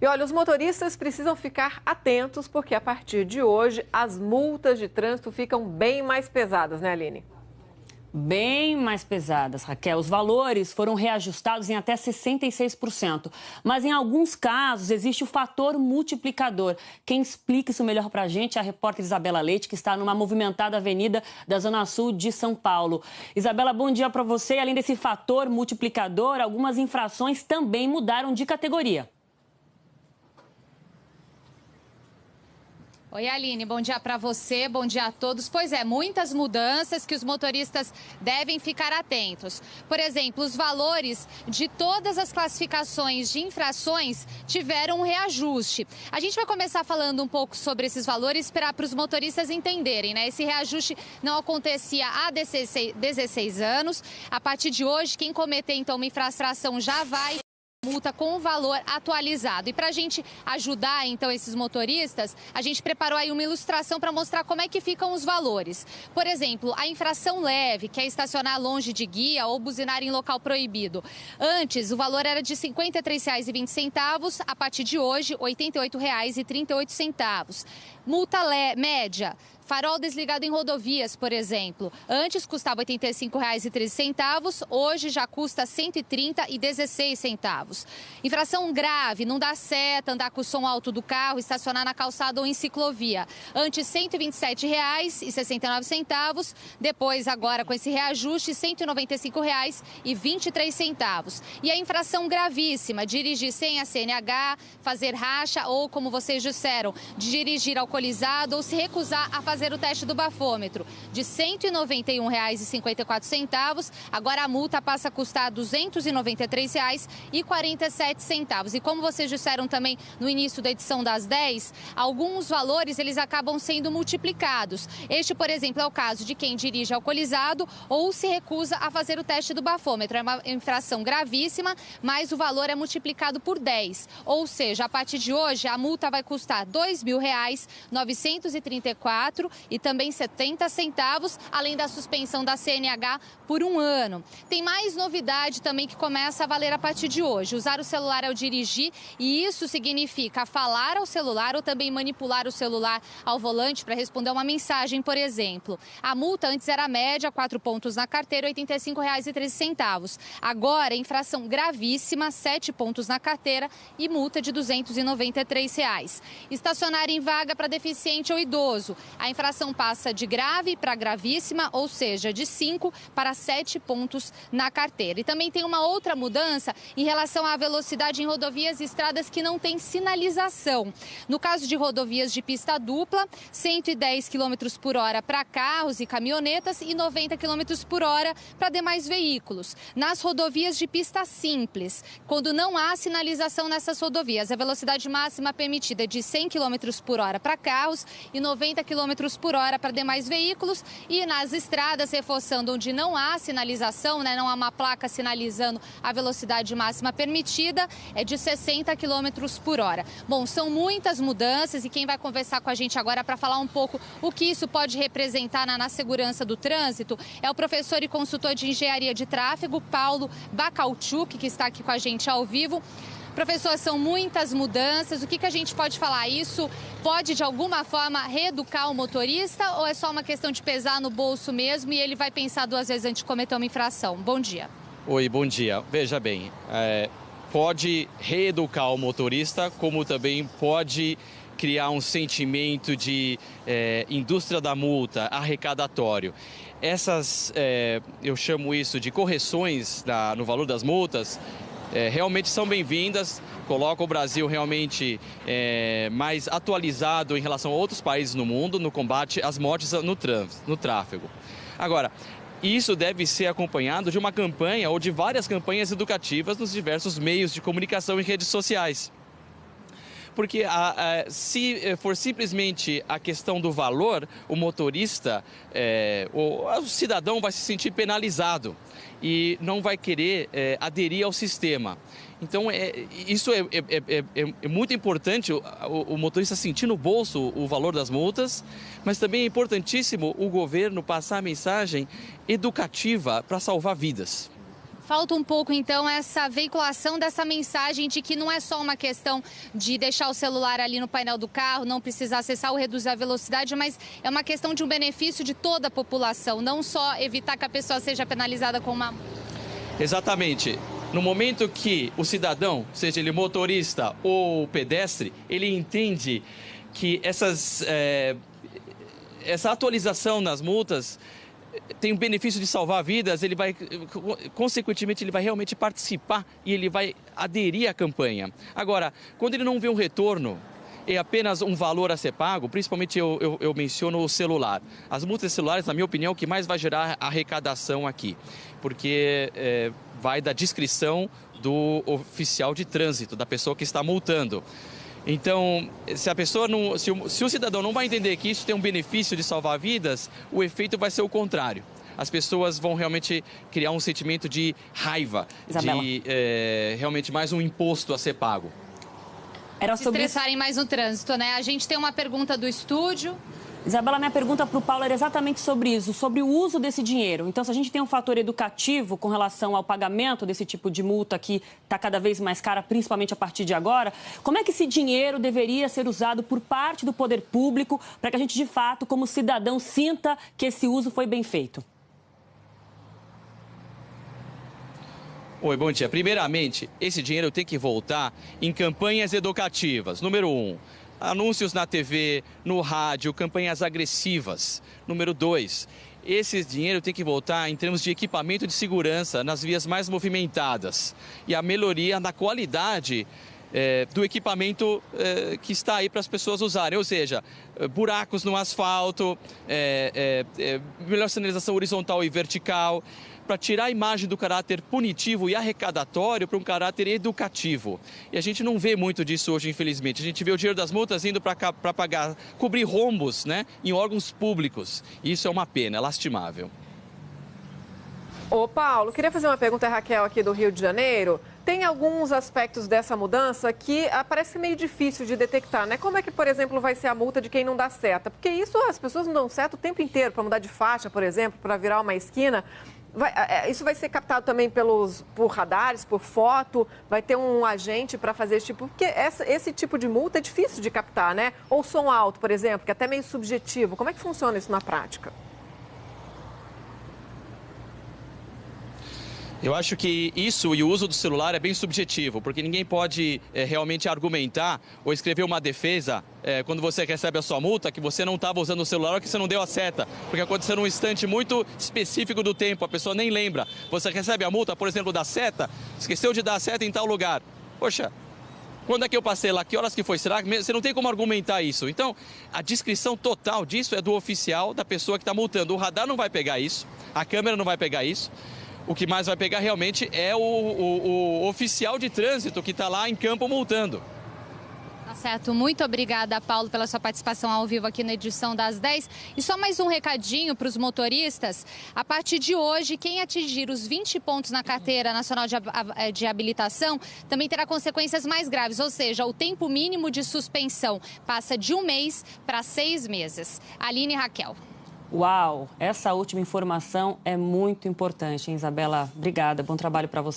E olha, os motoristas precisam ficar atentos porque a partir de hoje as multas de trânsito ficam bem mais pesadas, né, Aline? Bem mais pesadas, Raquel. Os valores foram reajustados em até 66%. Mas em alguns casos existe o fator multiplicador. Quem explica isso melhor pra gente é a repórter Isabela Leite, que está numa movimentada avenida da Zona Sul de São Paulo. Isabela, bom dia para você. Além desse fator multiplicador, algumas infrações também mudaram de categoria. Oi, Aline, bom dia para você, bom dia a todos. Pois é, muitas mudanças que os motoristas devem ficar atentos. Por exemplo, os valores de todas as classificações de infrações tiveram um reajuste. A gente vai começar falando um pouco sobre esses valores para os motoristas entenderem, né? Esse reajuste não acontecia há 16 anos. A partir de hoje, quem cometer então uma infração já vai multa com o valor atualizado. E para a gente ajudar, então, esses motoristas, a gente preparou aí uma ilustração para mostrar como é que ficam os valores. Por exemplo, a infração leve, que é estacionar longe de guia ou buzinar em local proibido. Antes, o valor era de R$ 53,20, a partir de hoje, R$ 88,38. Multa média. Farol desligado em rodovias, por exemplo. Antes custava R$ 85,13, hoje já custa R$ 130,16. Infração grave, não dá seta, andar com o som alto do carro, estacionar na calçada ou em ciclovia. Antes R$ 127,69, depois agora com esse reajuste R$ 195,23. E a infração gravíssima, dirigir sem a CNH, fazer racha ou, como vocês disseram, dirigir alcoolizado ou se recusar a fazer o teste do bafômetro. De R$ 191,54, agora a multa passa a custar R$ 293,47. E como vocês disseram também no início da edição das 10, alguns valores eles acabam sendo multiplicados. Este, por exemplo, é o caso de quem dirige alcoolizado ou se recusa a fazer o teste do bafômetro. É uma infração gravíssima, mas o valor é multiplicado por 10. Ou seja, a partir de hoje, a multa vai custar R$ 2.934 e também 70 centavos, além da suspensão da CNH por um ano. Tem mais novidade também que começa a valer a partir de hoje. Usar o celular ao dirigir, e isso significa falar ao celular ou também manipular o celular ao volante para responder uma mensagem, por exemplo. A multa antes era média, 4 pontos na carteira, R$ 85,13. Agora, infração gravíssima, 7 pontos na carteira e multa de R$ 293. Estacionar em vaga para deficiente ou idoso. A infração passa de grave para gravíssima, ou seja, de 5 para 7 pontos na carteira. E também tem uma outra mudança em relação à velocidade em rodovias e estradas que não têm sinalização. No caso de rodovias de pista dupla, 110 km por hora para carros e caminhonetas e 90 km por hora para demais veículos. Nas rodovias de pista simples, quando não há sinalização nessas rodovias, a velocidade máxima permitida é de 100 km por hora para carros e 90 km por hora para demais veículos. E nas estradas, reforçando, onde não há sinalização, né, não há uma placa sinalizando a velocidade máxima permitida, é de 60 km por hora. Bom, são muitas mudanças e quem vai conversar com a gente agora para falar um pouco o que isso pode representar na segurança do trânsito é o professor e consultor de engenharia de tráfego, Paulo Bacalchuk, que está aqui com a gente ao vivo. Professor, são muitas mudanças. O que a gente pode falar? Isso pode, de alguma forma, reeducar o motorista ou é só uma questão de pesar no bolso mesmo e ele vai pensar 2 vezes antes de cometer uma infração? Bom dia. Oi, bom dia. Veja bem, pode reeducar o motorista, como também pode criar um sentimento de indústria da multa, arrecadatório. Essas, eu chamo isso de correções no valor das multas, realmente são bem-vindas, coloca o Brasil realmente mais atualizado em relação a outros países no mundo no combate às mortes no tráfego. Agora, isso deve ser acompanhado de uma campanha ou de várias campanhas educativas nos diversos meios de comunicação e redes sociais. Porque se for simplesmente a questão do valor, o motorista, o cidadão vai se sentir penalizado e não vai querer aderir ao sistema. Então, isso é muito importante, o motorista sentir no bolso o valor das multas, mas também é importantíssimo o governo passar a mensagem educativa para salvar vidas. Falta um pouco, então, essa veiculação dessa mensagem de que não é só uma questão de deixar o celular ali no painel do carro, não precisar acessar ou reduzir a velocidade, mas é uma questão de um benefício de toda a população, não só evitar que a pessoa seja penalizada com uma... Exatamente. No momento que o cidadão, seja ele motorista ou pedestre, ele entende que essa atualização nas multas tem o benefício de salvar vidas, ele vai, consequentemente, ele vai realmente participar e ele vai aderir à campanha. Agora, quando ele não vê um retorno, é apenas um valor a ser pago, principalmente eu menciono o celular. As multas celulares, na minha opinião, é o que mais vai gerar arrecadação aqui, porque vai da discrição do oficial de trânsito, da pessoa que está multando. Então, se a pessoa não, se o cidadão não vai entender que isso tem um benefício de salvar vidas, o efeito vai ser o contrário. As pessoas vão realmente criar um sentimento de raiva, Isabela, de realmente mais um imposto a ser pago. Era Se sobre estressarem mais no trânsito, né? A gente tem uma pergunta do estúdio. Isabela, minha pergunta para o Paulo era exatamente sobre isso, sobre o uso desse dinheiro. Então, se a gente tem um fator educativo com relação ao pagamento desse tipo de multa que está cada vez mais cara, principalmente a partir de agora, como é que esse dinheiro deveria ser usado por parte do poder público para que a gente, de fato, como cidadão, sinta que esse uso foi bem feito? Oi, bom dia. Primeiramente, esse dinheiro tem que voltar em campanhas educativas. Número 1. Anúncios na TV, no rádio, campanhas agressivas. Número 2, esse dinheiro tem que voltar em termos de equipamento de segurança nas vias mais movimentadas e a melhoria na qualidade do equipamento que está aí para as pessoas usarem, ou seja, buracos no asfalto, melhor sinalização horizontal e vertical, para tirar a imagem do caráter punitivo e arrecadatório para um caráter educativo. E a gente não vê muito disso hoje, infelizmente. A gente vê o dinheiro das multas indo para cobrir rombos, né, em órgãos públicos. E isso é uma pena, é lastimável. Ô, Paulo, queria fazer uma pergunta, Raquel, aqui do Rio de Janeiro. Tem alguns aspectos dessa mudança que parece meio difícil de detectar, né? Como é que, por exemplo, vai ser a multa de quem não dá seta? Porque isso as pessoas não dão seta o tempo inteiro para mudar de faixa, por exemplo, para virar uma esquina. Isso vai ser captado também por radares, por foto? Vai ter um agente para fazer esse tipo? Porque esse tipo de multa é difícil de captar, né? Ou som alto, por exemplo, que é até meio subjetivo. Como é que funciona isso na prática? Eu acho que isso e o uso do celular é bem subjetivo, porque ninguém pode realmente argumentar ou escrever uma defesa quando você recebe a sua multa que você não estava usando o celular ou que você não deu a seta, porque aconteceu num instante muito específico do tempo, a pessoa nem lembra. Você recebe a multa, por exemplo, da seta, esqueceu de dar a seta em tal lugar. Poxa, quando é que eu passei lá? Que horas que foi? Será que você não tem como argumentar isso? Então, a descrição total disso é do oficial, da pessoa que está multando. O radar não vai pegar isso, a câmera não vai pegar isso. O que mais vai pegar realmente é o oficial de trânsito que está lá em campo multando. Tá certo. Muito obrigada, Paulo, pela sua participação ao vivo aqui na edição das 10. E só mais um recadinho para os motoristas. A partir de hoje, quem atingir os 20 pontos na Carteira Nacional de Habilitação também terá consequências mais graves, ou seja, o tempo mínimo de suspensão passa de 1 mês para 6 meses. Aline e Raquel. Uau, essa última informação é muito importante, hein, Isabela? Obrigada, bom trabalho para você.